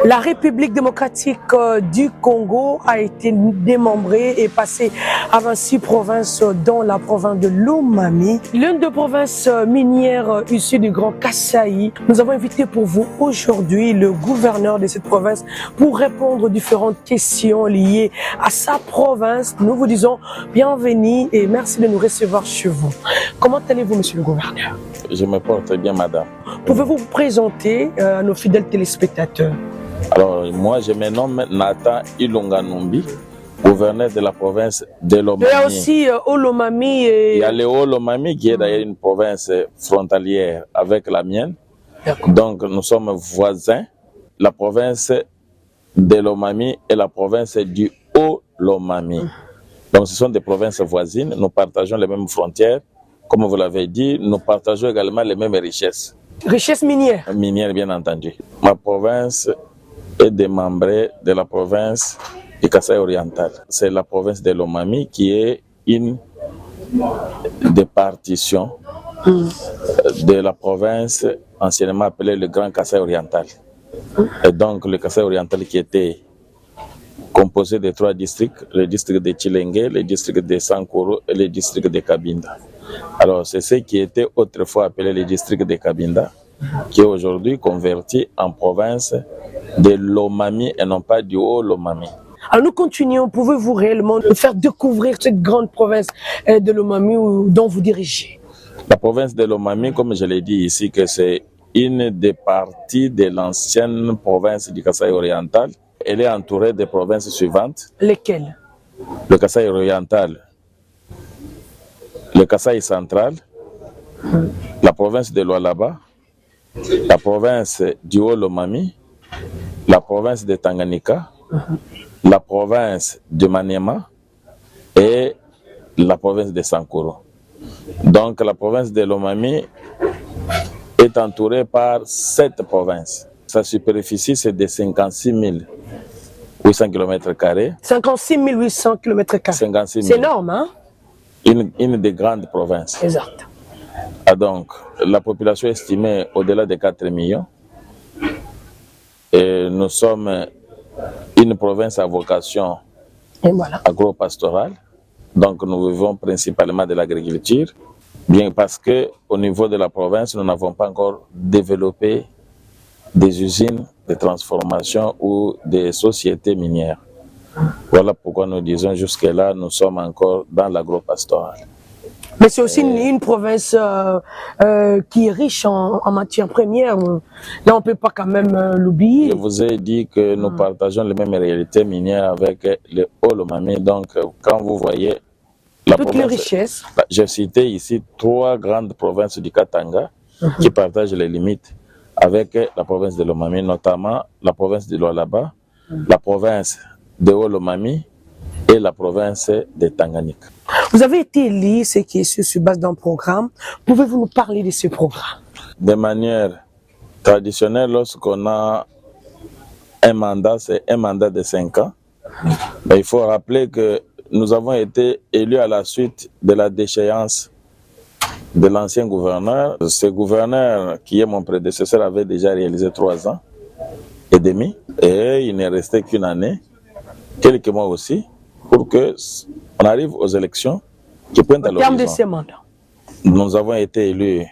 La République démocratique du Congo a été démembrée et passée à 26 provinces, dont la province de Lomami, l'une des provinces minières issues du Grand Kasaï. Nous avons invité pour vous aujourd'hui le gouverneur de cette province pour répondre aux différentes questions liées à sa province. Nous vous disons bienvenue et merci de nous recevoir chez vous. Comment allez-vous, monsieur le gouverneur? Je me porte bien, madame. Pouvez-vous vous présenter à nos fidèles téléspectateurs? Alors, moi, je me nomme Nathan Ilunga Numbi, gouverneur de la province de Lomami. Il y a aussi Olomami. Il y a le Haut-Lomami qui est d'ailleurs une province frontalière avec la mienne. Donc, nous sommes voisins. La province de Lomami et la province du Haut-Lomami. Donc, ce sont des provinces voisines. Nous partageons les mêmes frontières. Comme vous l'avez dit, nous partageons également les mêmes richesses. Richesses minières. Minières, bien entendu. Ma province est démembrée de la province du Kasaï oriental. C'est la province de Lomami qui est une départition de la province anciennement appelée le Grand Kasaï oriental. Et donc le Kasaï oriental qui était composé de 3 districts, le district de Chilenge, le district de Sankuru et le district de Kabinda. Alors c'est ce qui était autrefois appelé le district de Kabinda, qui est aujourd'hui converti en province de Lomami et non pas du Haut-Lomami. Alors nous continuons, pouvez-vous réellement nous faire découvrir cette grande province de Lomami dont vous dirigez? La province de Lomami, comme je l'ai dit ici, que c'est une des parties de l'ancienne province du Kasaï oriental. Elle est entourée des provinces suivantes. Lesquelles? Le Kasaï oriental, le Kasaï central, la province de Lualaba, la province du Haut-Lomami, la province de Tanganyika, la province de Maniema et la province de Sankuru. Donc la province de Lomami est entourée par 7 provinces. Sa superficie c'est de 56 800 km². 56 800 km². 56 000. C'est énorme, hein? Une des grandes provinces. Exact. Ah, donc, la population est estimée au-delà de 4 millions. Et nous sommes une province à vocation agro-pastorale. Donc, nous vivons principalement de l'agriculture. Bien parce qu'au niveau de la province, nous n'avons pas encore développé des usines de transformation ou des sociétés minières. Voilà pourquoi nous disons jusque-là, nous sommes encore dans l'agro-pastoral. Mais c'est aussi une province qui est riche en matières premières. Là, on ne peut pas quand même l'oublier. Je vous ai dit que nous partageons les mêmes réalités minières avec le Haut-Lomami. Donc, quand vous voyez la toutes province, les richesses. J'ai cité ici 3 grandes provinces du Katanga qui partagent les limites avec la province de Lomami, notamment la province de Lualaba, la province de Haut-Lomami et la province de Tanganyika. Vous avez été élu, ce qui est sur base d'un programme. Pouvez-vous nous parler de ce programme? De manière traditionnelle, lorsqu'on a un mandat, c'est un mandat de 5 ans. Mais il faut rappeler que nous avons été élus à la suite de la déchéance de l'ancien gouverneur. Ce gouverneur, qui est mon prédécesseur, avait déjà réalisé 3 ans et demi. Et il n'est resté qu'une année, quelques mois aussi, pour qu'on arrive aux élections qui pointent à l'horizon. En termes de ces mandats, nous avons été élus,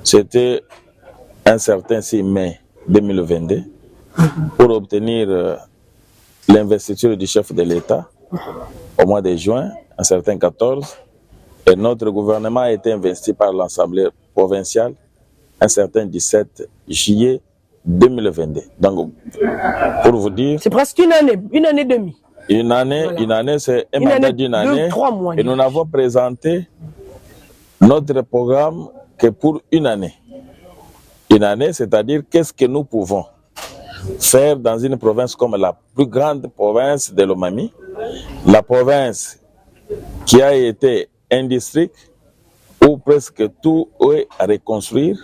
c'était un certain 6 mai 2022, pour obtenir l'investiture du chef de l'État au mois de juin, un certain 14, et notre gouvernement a été investi par l'Assemblée provinciale un certain 17 juillet 2022. Donc, pour vous dire... C'est presque une année et demie. Une année, c'est un mandat d'une année. 3 mois. Et nous n'avons présenté notre programme que pour une année. Une année, c'est-à-dire qu'est-ce que nous pouvons faire dans une province comme la plus grande province de Lomami, la province qui a été un district où presque tout est à reconstruire,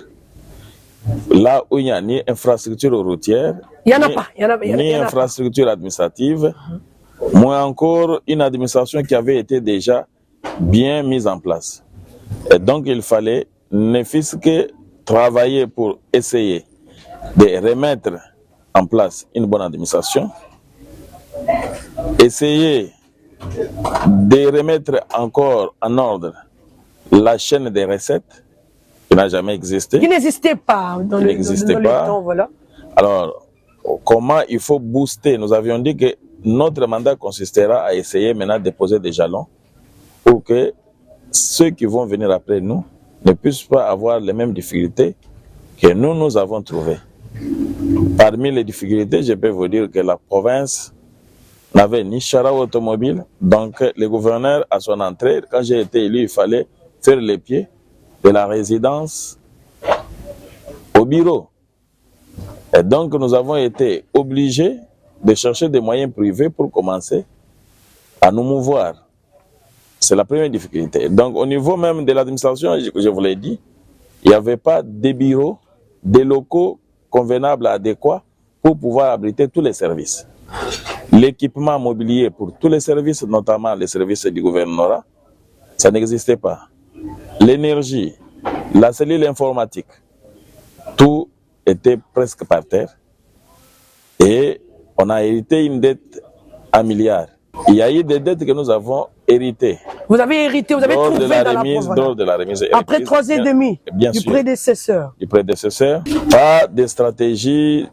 là où il n'y a ni infrastructure routière, ni infrastructure administrative, moins encore une administration qui avait été déjà bien mise en place. Et donc il fallait ne fût-ce que travailler pour essayer de remettre en place une bonne administration, essayer de remettre encore en ordre la chaîne des recettes qui n'a jamais existé. Qui n'existait pas dans le temps, voilà. Alors, comment il faut booster? Nous avions dit que notre mandat consistera à essayer maintenant de poser des jalons pour que ceux qui vont venir après nous ne puissent pas avoir les mêmes difficultés que nous avons trouvées. Parmi les difficultés, je peux vous dire que la province n'avait ni chara automobile, donc le gouverneur, à son entrée, quand j'ai été élu, il fallait faire les pieds de la résidence au bureau. Et donc, nous avons été obligés de chercher des moyens privés pour commencer à nous mouvoir. C'est la première difficulté. Donc, au niveau même de l'administration, je vous l'ai dit, il n'y avait pas de bureaux, des locaux convenables, adéquats pour pouvoir abriter tous les services. L'équipement mobilier pour tous les services, notamment les services du gouvernorat, ça n'existait pas. L'énergie, la cellule informatique, tout était presque par terre. Et on a hérité une dette à milliards. Il y a eu des dettes que nous avons héritées. Vous avez hérité, vous avez trouvé dans la province. Lors de la remise. Après 3 ans et demi du prédécesseur. Du prédécesseur. Pas de stratégie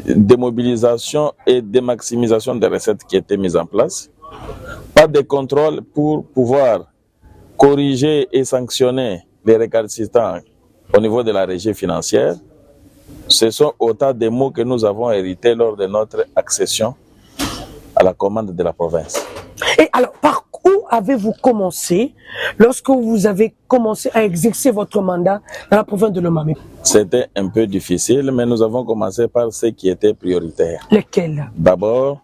de mobilisation et de maximisation des recettes qui étaient mises en place. Pas de contrôle pour pouvoir corriger et sanctionner les récalcitrants au niveau de la régie financière. Ce sont autant de mots que nous avons hérités lors de notre accession à la commande de la province. Et alors, par où avez-vous commencé lorsque vous avez commencé à exercer votre mandat dans la province de Lomami? C'était un peu difficile, mais nous avons commencé par ce qui était prioritaire. Lesquels? D'abord,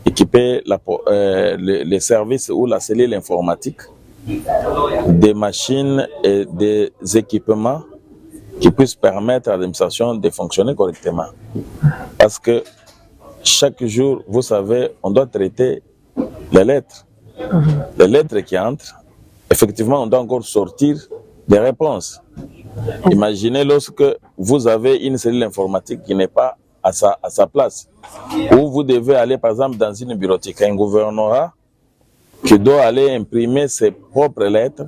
équiper les services ou la cellule informatique des machines et des équipements qui puissent permettre à l'administration de fonctionner correctement. Parce que chaque jour, vous savez, on doit traiter les lettres. Les lettres qui entrent, effectivement, on doit encore sortir des réponses. Imaginez lorsque vous avez une cellule informatique qui n'est pas à sa place, ou vous devez aller, par exemple, dans une bureautique, un gouvernorat qui doit aller imprimer ses propres lettres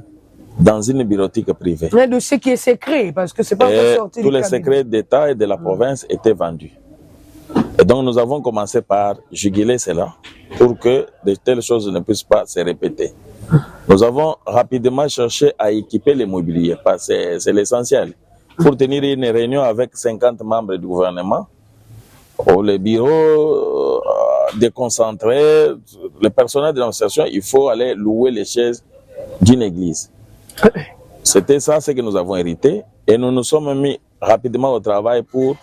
dans une bureautique privée. Mais de ce qui est secret, parce que c'est pas encore sorti. Tous les secrets d'État et de la province étaient vendus. Et donc nous avons commencé par juguler cela pour que de telles choses ne puissent pas se répéter. Nous avons rapidement cherché à équiper les mobiliers, parce que c'est l'essentiel. Pour tenir une réunion avec 50 membres du gouvernement, les bureaux déconcentrés, le personnel de l'administration, il faut aller louer les chaises d'une église. C'était ça ce que nous avons hérité et nous nous sommes mis rapidement au travail pour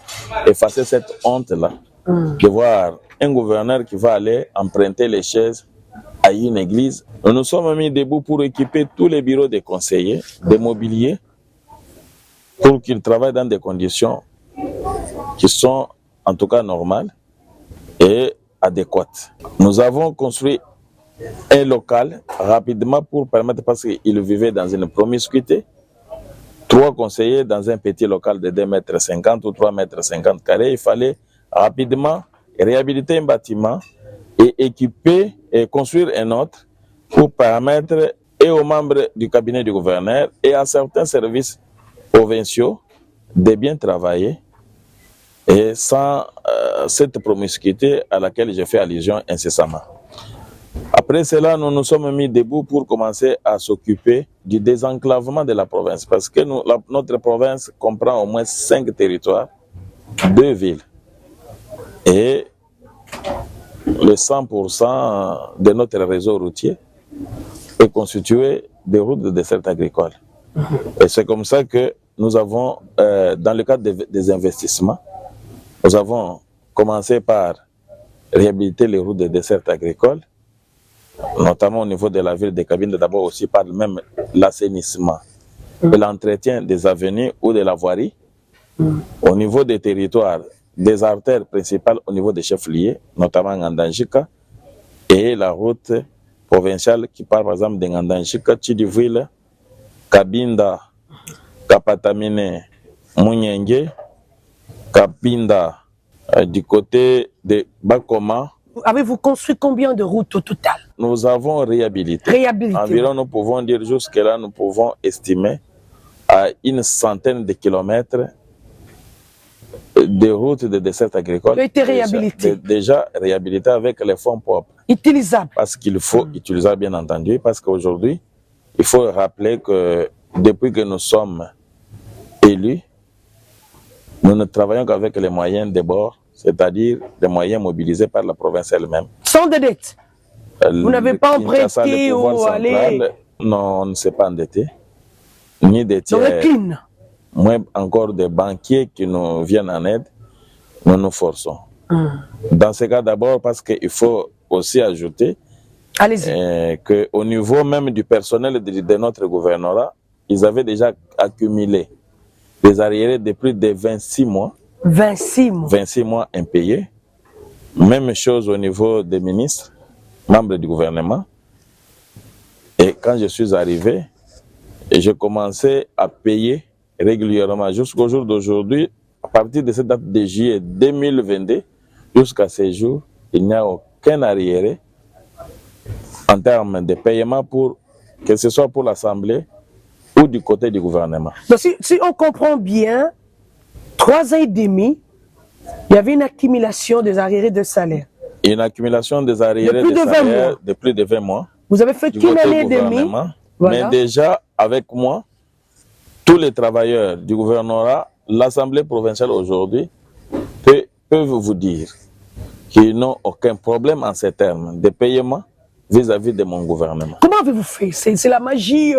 effacer cette honte-là, de voir un gouverneur qui va aller emprunter les chaises à une église. Nous nous sommes mis debout pour équiper tous les bureaux des conseillers, des mobiliers, pour qu'ils travaillent dans des conditions qui sont en tout cas normales et adéquates. Nous avons construit un local rapidement pour permettre, parce qu'ils vivaient dans une promiscuité, 3 conseillers dans un petit local de 2,50 m ou 3,50 m carrés. Il fallait rapidement réhabiliter un bâtiment et équiper et construire un autre pour permettre et aux membres du cabinet du gouverneur et à certains services provinciaux de bien travailler et sans cette promiscuité à laquelle j'ai fait allusion incessamment. Après cela, nous nous sommes mis debout pour commencer à s'occuper du désenclavement de la province, parce que notre province comprend au moins 5 territoires, 2 villes. Et le 100% de notre réseau routier est constitué de routes de dessert agricole. Et c'est comme ça que nous avons, dans le cadre des investissements, nous avons commencé par réhabiliter les routes de dessert agricole, notamment au niveau de la ville de Cabine, d'abord aussi par même l'assainissement et l'entretien des avenues ou de la voirie, au niveau des territoires, des artères principales au niveau des chefs-lieux, notamment Ngandanjika, et la route provinciale qui part par exemple de Ngandanjika, Chidiville, Kabinda, Kapatamine, Munyenge, Kapinda, Du côté de Bakoma, avez-vous construit combien de routes au total? nous avons réhabilité. Environ, nous pouvons dire jusque-là, nous pouvons estimer à une centaine de kilomètres de routes de dessert agricole. Été réhabilité. Déjà réhabilité avec les fonds propres. Utilisable. Parce qu'il faut utiliser, bien entendu, parce qu'aujourd'hui, il faut rappeler que depuis que nous sommes élus, nous ne travaillons qu'avec les moyens des bords, c'est-à-dire les moyens mobilisés par la province elle-même. Sans de dette. Vous n'avez pas emprunté ou allé... Non, on ne s'est pas endetté. Ni des tiers. Moins encore des banquiers qui nous viennent en aide, nous nous forçons. Dans ce cas d'abord, parce qu'il faut aussi ajouter qu'au niveau même du personnel de notre gouvernorat, ils avaient déjà accumulé des arriérés de plus de 26 mois. 26 mois. 26 mois impayés. Même chose au niveau des ministres, membres du gouvernement. Et quand je suis arrivé, j'ai commencé à payer régulièrement jusqu'au jour d'aujourd'hui. À partir de cette date de juillet 2022, jusqu'à ce jour, il n'y a aucun arriéré en termes de paiement, que ce soit pour l'Assemblée ou du côté du gouvernement. Donc, si on comprend bien, 3 ans et demi, il y avait une accumulation des arriérés de salaire. Une accumulation des arriérés de salaire de plus de 20 mois. Vous avez fait qu'une année et demie. Voilà. Mais déjà, avec moi, tous les travailleurs du gouvernorat, l'Assemblée provinciale aujourd'hui, peuvent vous dire qu'ils n'ont aucun problème en ces termes de paiement vis-à-vis de mon gouvernement. Comment avez-vous fait? C'est la magie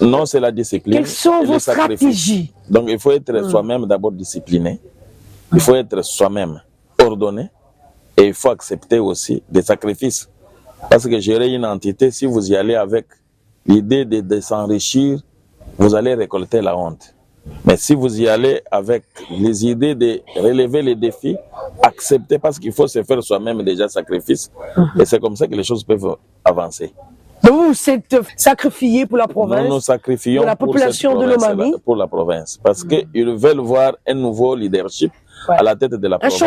Non, c'est la discipline. Quelles sont vos stratégies? Donc, il faut être soi-même d'abord discipliné. Il faut être soi-même ordonné. Et il faut accepter aussi des sacrifices. Parce que gérer une entité, si vous y allez avec l'idée de s'enrichir, vous allez récolter la honte. Mais si vous y allez avec les idées de relever les défis, accepter, parce qu'il faut se faire soi-même déjà sacrifice. Et c'est comme ça que les choses peuvent avancer. Donc vous vous êtes sacrifié pour la province, nous nous sacrifions pour la population de Lomami, pour la province. Parce qu'ils veulent voir un nouveau leadership à la tête de la province.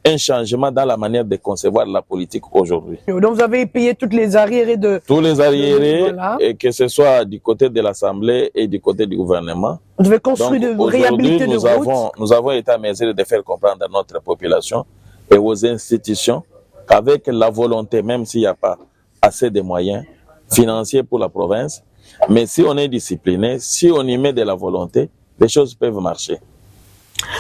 Un changement dans la manière de concevoir la politique aujourd'hui. Donc vous avez payé toutes les arriérés de... Tous les arriérés, et que ce soit du côté de l'Assemblée et du côté du gouvernement. Vous devez construire de réhabiliter de routes. Nous avons été à mesure de faire comprendre à notre population et aux institutions qu'avec la volonté, même s'il n'y a pas assez de moyens financiers pour la province, mais si on est discipliné, si on y met de la volonté, les choses peuvent marcher.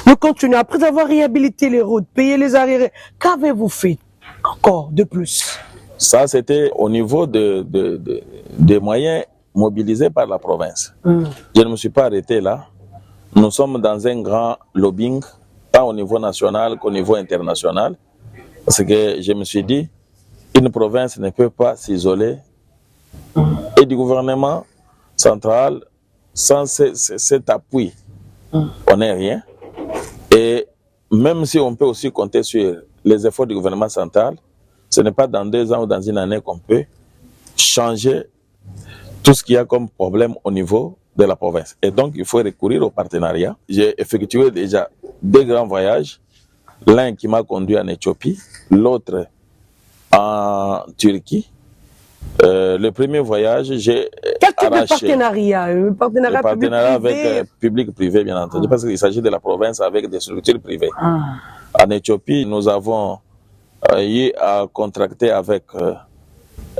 Nous continuons. Après avoir réhabilité les routes, payé les arriérés, qu'avez-vous fait encore de plus? Ça, c'était au niveau des moyens mobilisés par la province. Je ne me suis pas arrêté là. Nous sommes dans un grand lobbying, tant au niveau national qu'au niveau international, parce que je me suis dit, une province ne peut pas s'isoler et du gouvernement central sans cet appui. On n'est rien. Et même si on peut aussi compter sur les efforts du gouvernement central, ce n'est pas dans 2 ans ou dans une année qu'on peut changer tout ce qu'il y a comme problème au niveau de la province. Et donc, il faut recourir au partenariat. J'ai effectué déjà 2 grands voyages, l'un qui m'a conduit en Éthiopie, l'autre en Turquie. Le premier voyage, j'ai arraché... Quel partenariat partenariat avec public-privé, bien entendu, parce qu'il s'agit de la province avec des structures privées. En Éthiopie, nous avons eu à contracter avec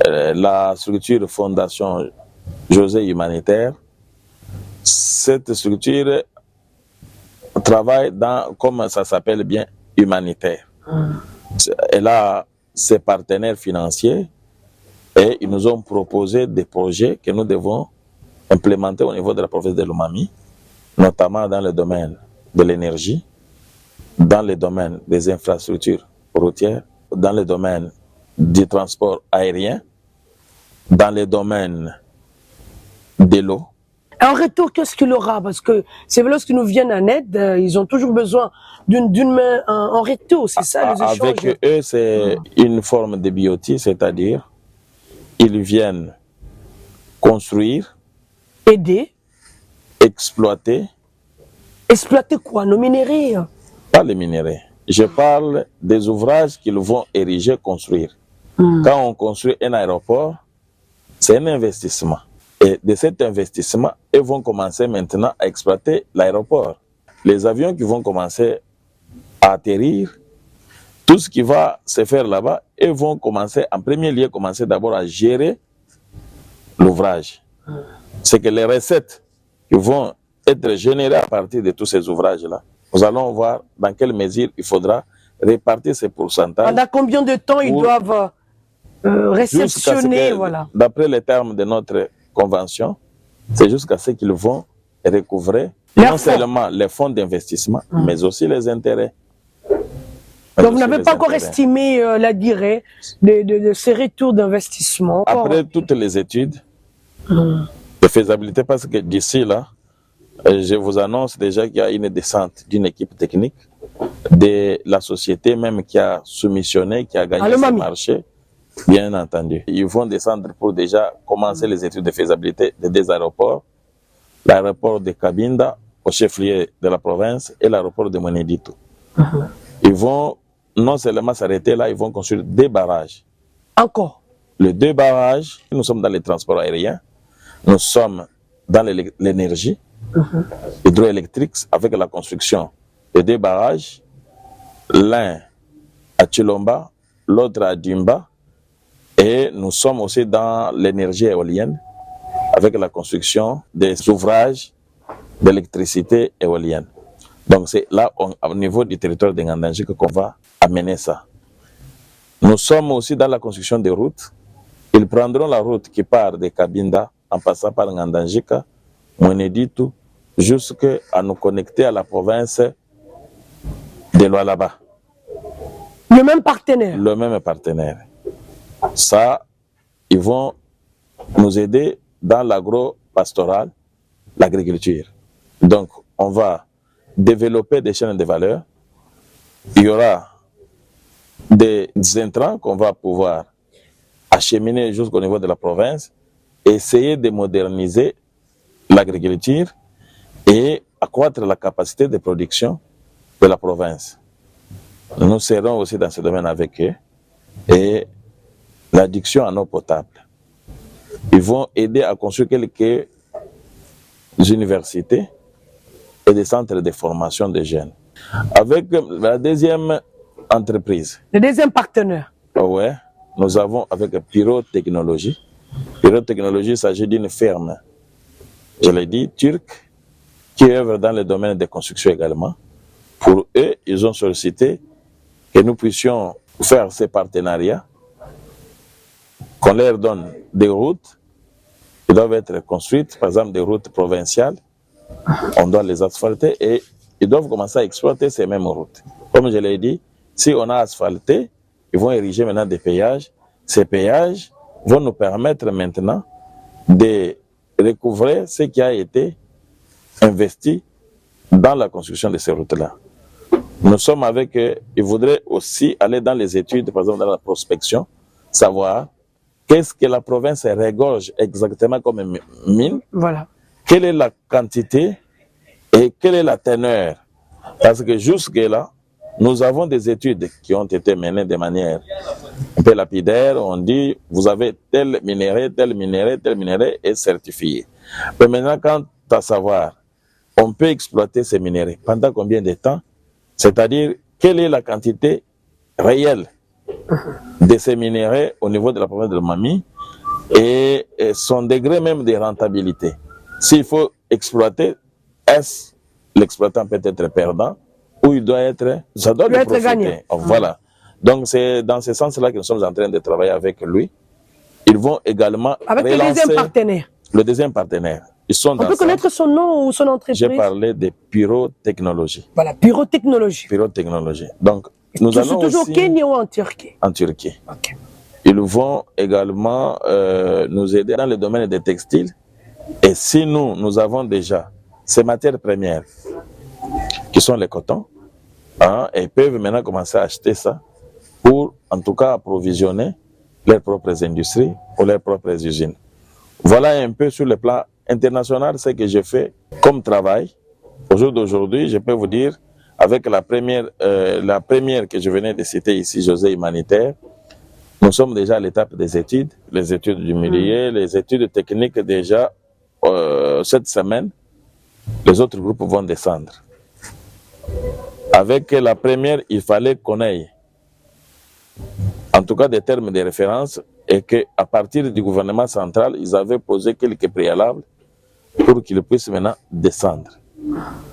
la structure Fondation José Humanitaire. Cette structure travaille comme ça s'appelle bien, humanitaire. Elle a ses partenaires financiers et ils nous ont proposé des projets que nous devons implémenter au niveau de la province de Lomami, notamment dans le domaine de l'énergie, dans le domaine des infrastructures routières, dans le domaine du transport aérien, dans le domaine de l'eau. En retour, qu'est-ce qu'il aura? Parce que c'est lorsqu'ils nous viennent en aide, ils ont toujours besoin d'une main en retour, c'est ça les échanges? Avec eux, c'est une forme de biotique, c'est-à-dire ils viennent construire, aider, exploiter. Exploiter quoi? Nos minéraux? Pas les minéraux. je parle des ouvrages qu'ils vont ériger, construire. Quand on construit un aéroport, c'est un investissement. Et de cet investissement, ils vont commencer maintenant à exploiter l'aéroport. Les avions qui vont commencer à atterrir, tout ce qui va se faire là-bas, ils vont commencer, en premier lieu, commencer d'abord à gérer l'ouvrage. C'est que les recettes qui vont être générées à partir de tous ces ouvrages-là, nous allons voir dans quelle mesure il faudra répartir ces pourcentages. Pendant combien de temps ils doivent réceptionner, voilà. D'après les termes de notre convention, c'est jusqu'à ce qu'ils vont recouvrer non seulement les fonds d'investissement, mais aussi les intérêts. Donc vous n'avez pas encore estimé la durée de ces retours d'investissement? Après toutes les études de faisabilité, parce que d'ici là, je vous annonce déjà qu'il y a une descente d'une équipe technique de la société même qui a soumissionné, qui a gagné ce marché. Bien entendu. Ils vont descendre pour déjà commencer les études de faisabilité de deux aéroports. L'aéroport de Cabinda, au chef-lieu de la province, et l'aéroport de Mweneditu. Ils vont non seulement s'arrêter là, ils vont construire deux barrages. Encore? Les deux barrages, nous sommes dans les transports aériens, nous sommes dans l'énergie hydroélectrique avec la construction de deux barrages, l'un à Chilomba, l'autre à Dimba. Et nous sommes aussi dans l'énergie éolienne avec la construction des ouvrages d'électricité éolienne. Donc c'est là, au niveau du territoire de Ngandangika, qu'on va amener ça. Nous sommes aussi dans la construction des routes. Ils prendront la route qui part de Cabinda en passant par Ngandangika, Mweneditu, jusqu'à nous connecter à la province de Lualaba. Le même partenaire? Le même partenaire. Ça, ils vont nous aider dans l'agro-pastoral, l'agriculture. Donc, on va développer des chaînes de valeur. Il y aura des intrants qu'on va pouvoir acheminer jusqu'au niveau de la province, essayer de moderniser l'agriculture et accroître la capacité de production de la province. Nous serons aussi dans ce domaine avec eux. Et l'adduction en eau potable. Ils vont aider à construire quelques universités et des centres de formation de jeunes. Avec la deuxième entreprise. Le deuxième partenaire. Oui, nous avons avec Pyrotechnologie. Pyrotechnologie, il s'agit d'une ferme, je l'ai dit, turque, qui œuvre dans le domaine des constructions également. Pour eux, ils ont sollicité que nous puissions faire ces partenariats, qu'on leur donne des routes qui doivent être construites, par exemple des routes provinciales, on doit les asphalter et ils doivent commencer à exploiter ces mêmes routes. Comme je l'ai dit, si on a asphalté, ils vont ériger maintenant des péages. Ces péages vont nous permettre maintenant de recouvrer ce qui a été investi dans la construction de ces routes-là. Nous sommes avec eux, ils voudraient aussi aller dans les études, par exemple dans la prospection, savoir qu'est-ce que la province regorge exactement comme mine, voilà. Quelle est la quantité et quelle est la teneur. Parce que jusque-là, nous avons des études qui ont été menées de manière un peu lapidaire. On dit, vous avez tel minerai, tel minerai, tel minerai est certifié. Mais maintenant, quant à savoir, on peut exploiter ces minéraux pendant combien de temps? C'est-à-dire, quelle est la quantité réelle de ces minéraux au niveau de la province de Lomami et son degré même de rentabilité. S'il faut exploiter, est-ce l'exploitant peut être perdant ou il doit être, ça doit être gagné. Voilà. Donc c'est dans ce sens-là que nous sommes en train de travailler avec lui. Ils vont également avec le deuxième partenaire. Le deuxième partenaire. Ils sont On peut connaître son nom ou son entreprise? J'ai parlé de Pyrotechnologie. Voilà, Pyrotechnologie. Pyrotechnologie. Donc, nous allons toujours aussi... au Kenya ou en Turquie? En Turquie. Okay. Ils vont également nous aider dans le domaine des textiles. Et si nous avons déjà ces matières premières, qui sont les cotons, hein, et ils peuvent maintenant commencer à acheter ça pour, en tout cas, approvisionner leurs propres industries ou leurs propres usines. Voilà un peu sur le plan international ce que j'ai fait comme travail. Au jour d'aujourd'hui, je peux vous dire, avec la première que je venais de citer ici, José Humanitaire, nous sommes déjà à l'étape des études, les études du milieu, les études techniques déjà cette semaine. Les autres groupes vont descendre. Avec la première, il fallait qu'on ait, en tout cas des termes de référence, et qu'à partir du gouvernement central, ils avaient posé quelques préalables pour qu'ils puissent maintenant descendre.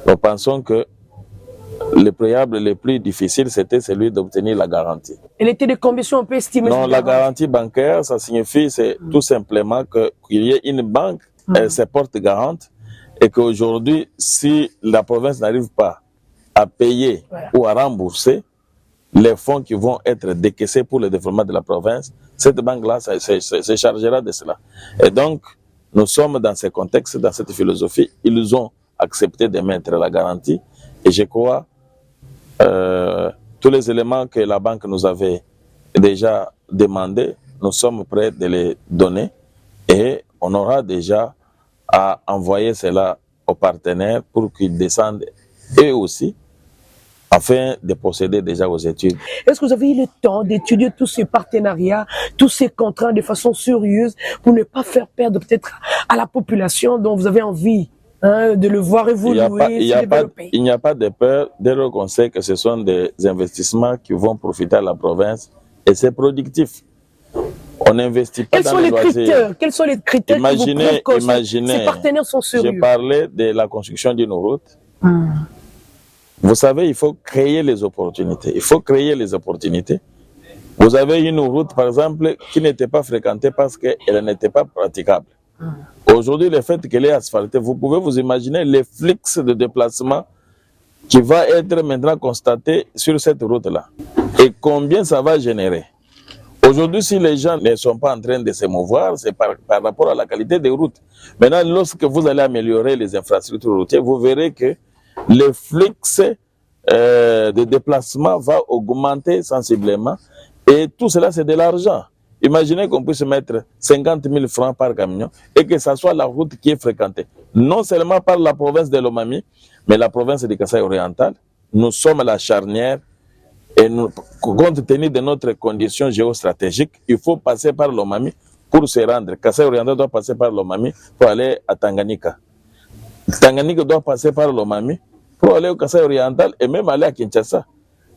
Nous pensons que le préalable le plus difficile, c'était celui d'obtenir la garantie. Elle était de combien on peut estimer? Non, la garantie bancaire, ça signifie tout simplement qu'il y ait une banque, elle se porte garante, et qu'aujourd'hui, si la province n'arrive pas à payer ou à rembourser les fonds qui vont être décaissés pour le développement de la province, cette banque-là se chargera de cela. Et donc, nous sommes dans ce contexte, dans cette philosophie. Ils ont accepté de mettre la garantie. Et je crois tous les éléments que la banque nous avait déjà demandés, nous sommes prêts de les donner. Et on aura déjà à envoyer cela aux partenaires pour qu'ils descendent eux aussi, afin de procéder déjà aux études. Est-ce que vous avez eu le temps d'étudier tous ces partenariats, tous ces contrats de façon sérieuse pour ne pas faire perdre peut-être à la population dont vous avez envie de le voir évoluer, se développer? Il n'y a pas de peur dès lors qu'on sait que ce sont des investissements qui vont profiter à la province et c'est productif. On n'investit pas dans les loisirs. Quels sont les critères imaginez, que ces partenaires sont sérieux? Je parlais de la construction d'une route. Vous savez, il faut créer les opportunités. Il faut créer les opportunités. Vous avez une route, par exemple, qui n'était pas fréquentée parce qu'elle n'était pas praticable. Aujourd'hui, le fait qu'elle est asphaltée, vous pouvez vous imaginer les flux de déplacement qui va être maintenant constaté sur cette route-là. Et combien ça va générer. Aujourd'hui, si les gens ne sont pas en train de se mouvoir, c'est par rapport à la qualité des routes. Maintenant, lorsque vous allez améliorer les infrastructures routières, vous verrez que le flux de déplacement va augmenter sensiblement et tout cela c'est de l'argent. Imaginez qu'on puisse mettre 50 000 francs par camion et que ce soit la route qui est fréquentée, non seulement par la province de Lomami, mais la province de Kasaï oriental. Nous sommes la charnière et nous, compte tenu de notre condition géostratégique, il faut passer par Lomami pour se rendre. Kasaï oriental doit passer par Lomami pour aller à Tanganyika. Tanganyika doit passer par Lomami pour aller au Kasaï oriental et même aller à Kinshasa.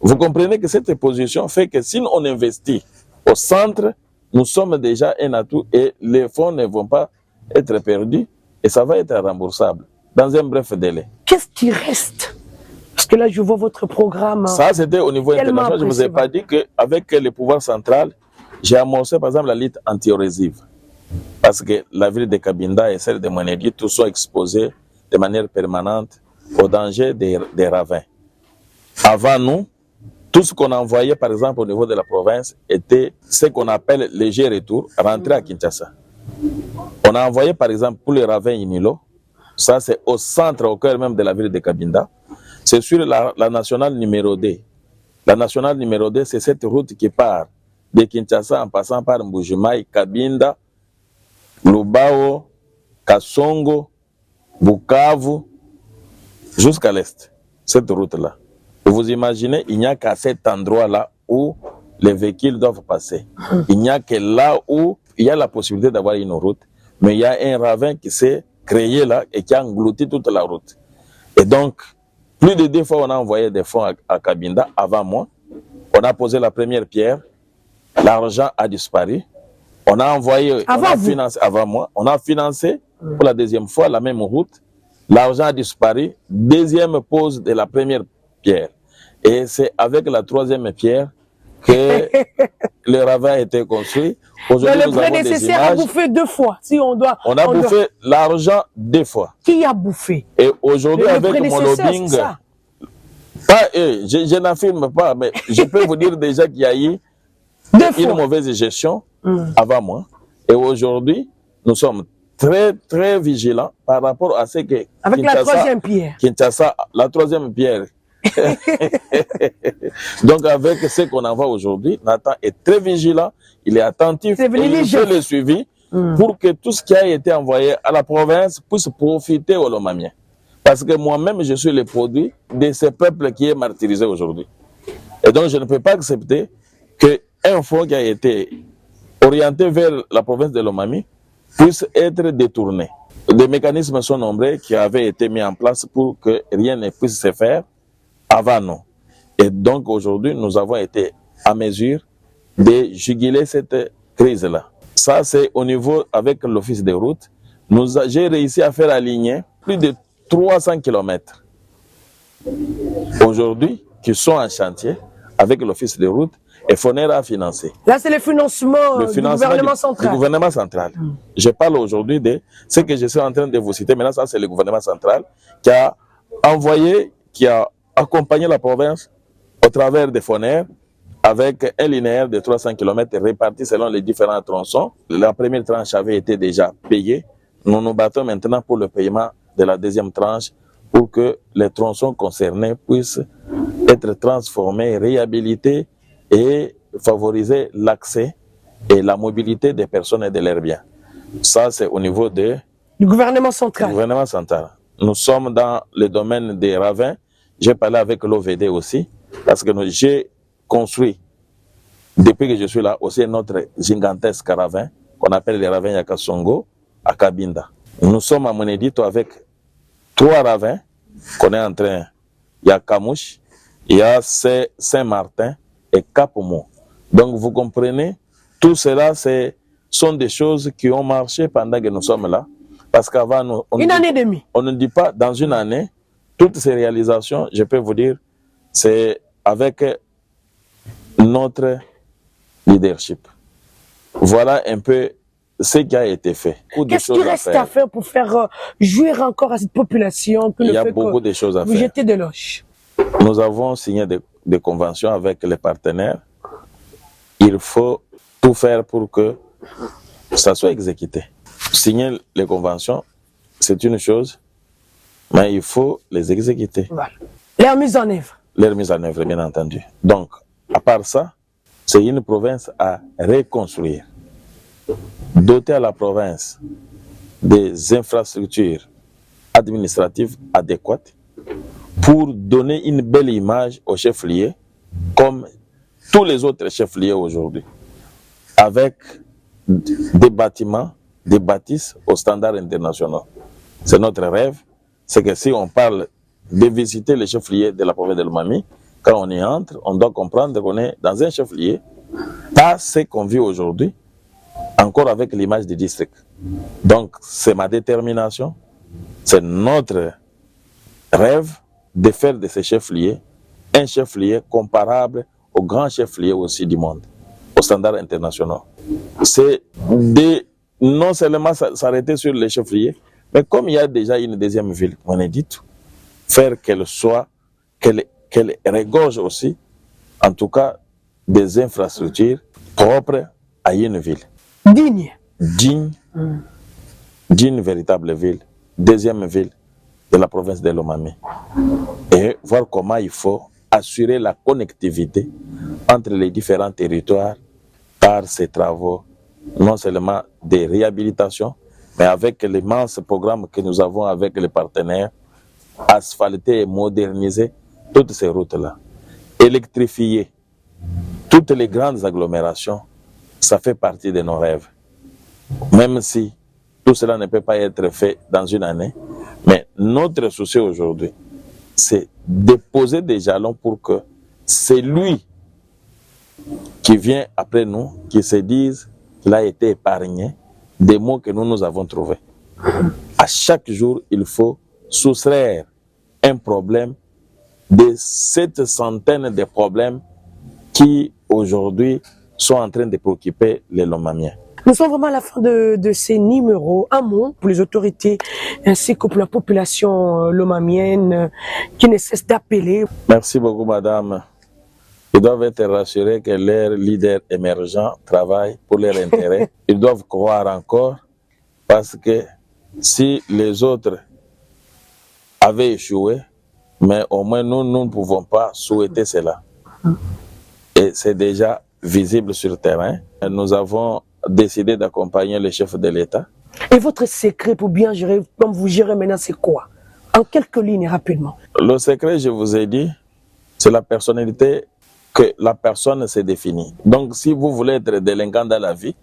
Vous comprenez que cette position fait que si on investit au centre, nous sommes déjà un atout et les fonds ne vont pas être perdus et ça va être remboursable dans un bref délai. Qu'est-ce qui reste? Parce que là, je vois votre programme. Ça, c'était au niveau international. Je ne vous ai pas dit qu'avec le pouvoir central, j'ai amorcé par exemple la lutte anti-érosive. Parce que la ville de Cabinda et celle de Monégui, tous sont exposés de manière permanente au danger des ravins. Avant nous, tout ce qu'on envoyait par exemple au niveau de la province était ce qu'on appelle léger retour, rentrer à Kinshasa. On a envoyé par exemple pour les ravins Inilo, ça c'est au centre, au cœur même de la ville de Cabinda, c'est sur la nationale numéro 2. La nationale numéro 2, c'est cette route qui part de Kinshasa en passant par Mbujimaï, Cabinda, Lubao, Kasongo, Bukavu, jusqu'à l'est, cette route-là. Vous imaginez, il n'y a qu'à cet endroit-là où les véhicules doivent passer. Il n'y a que là où il y a la possibilité d'avoir une route, mais il y a un ravin qui s'est créé là et qui a englouti toute la route. Et donc, plus de 2 fois, on a envoyé des fonds à Cabinda avant moi. On a posé la première pierre, l'argent a disparu. On a envoyé, financé avant moi, on a financé pour la deuxième fois la même route. L'argent a disparu. Deuxième pose de la première pierre. Et c'est avec la troisième pierre que le ravin a été construit. Aujourd'hui, le prédécesseur a bouffé 2 fois. Si on doit, on a bouffé l'argent 2 fois. Qui a bouffé? Et aujourd'hui, avec mon lobbying, je n'affirme pas, mais je peux vous dire déjà qu'il y a eu une mauvaise gestion avant moi. Et aujourd'hui, nous sommes très, très vigilants par rapport à ce que... Avec Kinshasa, la troisième pierre. Kinshasa, la troisième pierre. Donc, avec ce qu'on envoie aujourd'hui, Nathan est très vigilant, il est attentif, et il fait le suivi pour que tout ce qui a été envoyé à la province puisse profiter aux Lomamiens. Parce que moi-même, je suis le produit de ce peuple qui est martyrisé aujourd'hui. Et donc, je ne peux pas accepter qu'un fonds qui a été orienté vers la province de Lomami puisse être détourné. Des mécanismes sont nombreux qui avaient été mis en place pour que rien ne puisse se faire avant nous. Et donc, aujourd'hui, nous avons été à mesure de juguler cette crise-là. Ça, c'est au niveau, avec l'Office des routes, j'ai réussi à faire aligner plus de 300 km aujourd'hui qui sont en chantier avec l'Office des routes et Foner a financé. Là, c'est le financement du gouvernement central. Du gouvernement central. Je parle aujourd'hui de ce que je suis en train de vous citer. Maintenant, ça, c'est le gouvernement central qui a envoyé, qui a accompagné la province au travers des Foner avec un linéaire de 300 km réparti selon les différents tronçons. La première tranche avait été déjà payée. Nous nous battons maintenant pour le paiement de la deuxième tranche pour que les tronçons concernés puissent être transformés, réhabilités et favoriser l'accès et la mobilité des personnes et de leurs biens. Ça, c'est au niveau du gouvernement central. Gouvernement central. Nous sommes dans le domaine des ravins. J'ai parlé avec l'OVD aussi, parce que j'ai construit, depuis que je suis là, aussi notre gigantesque ravin, qu'on appelle les ravins Yakasongo, à Kabinda. Nous sommes à Monedito avec 3 ravins qu'on est en train. Il y a Kamouche, il y a Saint-Martin et Capomo. Donc vous comprenez, tout cela sont des choses qui ont marché pendant que nous sommes là. Parce qu'avant, une année et demie. On ne dit pas dans une année, toutes ces réalisations, je peux vous dire, c'est avec notre leadership. Voilà un peu ce qui a été fait. Qu'est-ce qui reste à faire pour faire jouir encore à cette population que il y a beaucoup de choses à faire. Vous jetez de l'oche. Nous avons signé des conventions avec les partenaires. Il faut tout faire pour que ça soit exécuté. Signer les conventions, c'est une chose, mais il faut les exécuter. Voilà. Leur mise en œuvre. Leur mise en œuvre, bien entendu. Donc, à part ça, c'est une province à reconstruire. Doter à la province des infrastructures administratives adéquates pour donner une belle image aux chefs-lieux, comme tous les autres chefs-lieux aujourd'hui, avec des bâtiments, des bâtisses aux standards internationaux. C'est notre rêve, c'est que si on parle de visiter les chefs-lieux de la province de Lomami, quand on y entre, on doit comprendre qu'on est dans un chef-lieu, pas ce qu'on vit aujourd'hui, encore avec l'image du district. Donc, c'est ma détermination, c'est notre rêve de faire de ces chefs-lieux un chef-lieu comparable aux grands chefs-lieux aussi du monde, aux standards internationaux. C'est de non seulement s'arrêter sur les chefs-lieux, mais comme il y a déjà une deuxième ville, on est dit, faire qu'elle regorge aussi, en tout cas, des infrastructures propres à une ville. Digne. D'une véritable ville, deuxième ville de la province de Lomami. Et voir comment il faut assurer la connectivité entre les différents territoires par ces travaux, non seulement de réhabilitation, mais avec l'immense programme que nous avons avec les partenaires, asphalter et moderniser toutes ces routes-là. Électrifier toutes les grandes agglomérations, ça fait partie de nos rêves. Même si tout cela ne peut pas être fait dans une année, mais notre souci aujourd'hui, c'est de poser des jalons pour que c'est lui qui vient après nous, qui se dise qu'il a été épargné des mots que nous avons trouvés. À chaque jour, il faut soustraire un problème de cette centaine de problèmes qui aujourd'hui sont en train de préoccuper les Lomamiens. Nous sommes vraiment à la fin de ces numéros. Un mot pour les autorités ainsi que pour la population lomamienne qui ne cesse d'appeler. Merci beaucoup, madame. Ils doivent être rassurés que leurs leaders émergents travaillent pour leur intérêt. Ils doivent croire encore parce que si les autres avaient échoué, mais au moins nous ne pouvons pas souhaiter cela. Et c'est déjà visible sur le terrain. Nous avons décidé d'accompagner les chefs de l'État. Et votre secret pour bien gérer, comme vous gérez maintenant, c'est quoi? En quelques lignes, rapidement. Le secret, je vous ai dit, c'est la personnalité que la personne s'est définie. Donc, si vous voulez être délinquant dans la vie,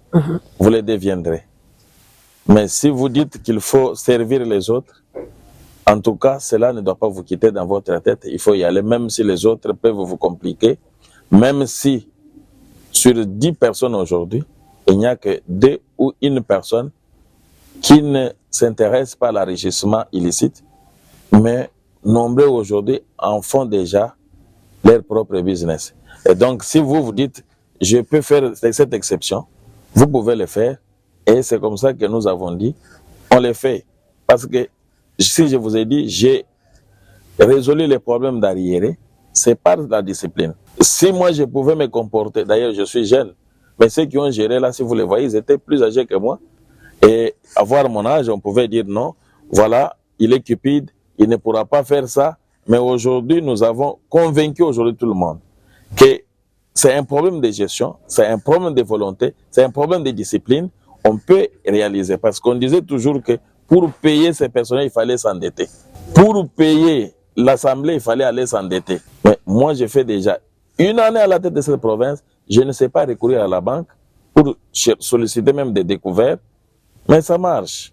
vous le deviendrez. Mais si vous dites qu'il faut servir les autres, en tout cas, cela ne doit pas vous quitter dans votre tête. Il faut y aller, même si les autres peuvent vous compliquer. Même si, sur 10 personnes aujourd'hui, il n'y a que 2 ou 1 personne qui ne s'intéresse pas à l'enrichissement illicite, mais nombreux aujourd'hui en font déjà leur propre business. Et donc, si vous vous dites, je peux faire cette exception, vous pouvez le faire. Et c'est comme ça que nous avons dit, on le fait. Parce que, si je vous ai dit, j'ai résolu les problèmes d'arriérés, c'est par la discipline. Si moi je pouvais me comporter, d'ailleurs je suis jeune, mais ceux qui ont géré là, si vous les voyez, ils étaient plus âgés que moi. Et à voir mon âge, on pouvait dire non, voilà, il est cupide, il ne pourra pas faire ça. Mais aujourd'hui, nous avons convaincu aujourd'hui tout le monde que c'est un problème de gestion, c'est un problème de volonté, c'est un problème de discipline. On peut réaliser. Parce qu'on disait toujours que pour payer ces personnels, il fallait s'endetter. Pour payer l'Assemblée, il fallait aller s'endetter. Mais moi, j'ai fait déjà 1 année à la tête de cette province. Je ne sais pas recourir à la banque pour solliciter même des découvertes. Mais ça marche.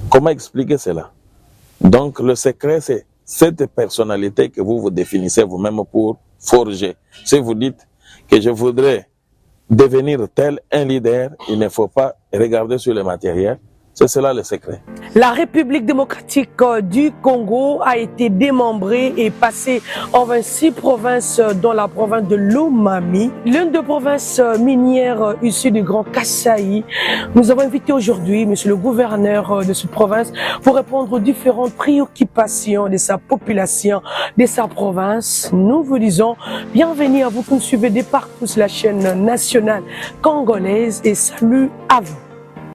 Comment expliquer cela? Donc, le secret, c'est cette personnalité que vous vous définissez vous-même pour forger. Si vous dites que je voudrais devenir tel un leader, il ne faut pas regarder sur le matériel. C'est cela le secret. La République démocratique du Congo a été démembrée et passée en 26 provinces, dont la province de Lomami, l'une des provinces minières issues du Grand Kasaï. Nous avons invité aujourd'hui monsieur le gouverneur de cette province pour répondre aux différentes préoccupations de sa population, de sa province. Nous vous disons bienvenue à vous qui nous suivez de partout sur la chaîne nationale congolaise et salut à vous.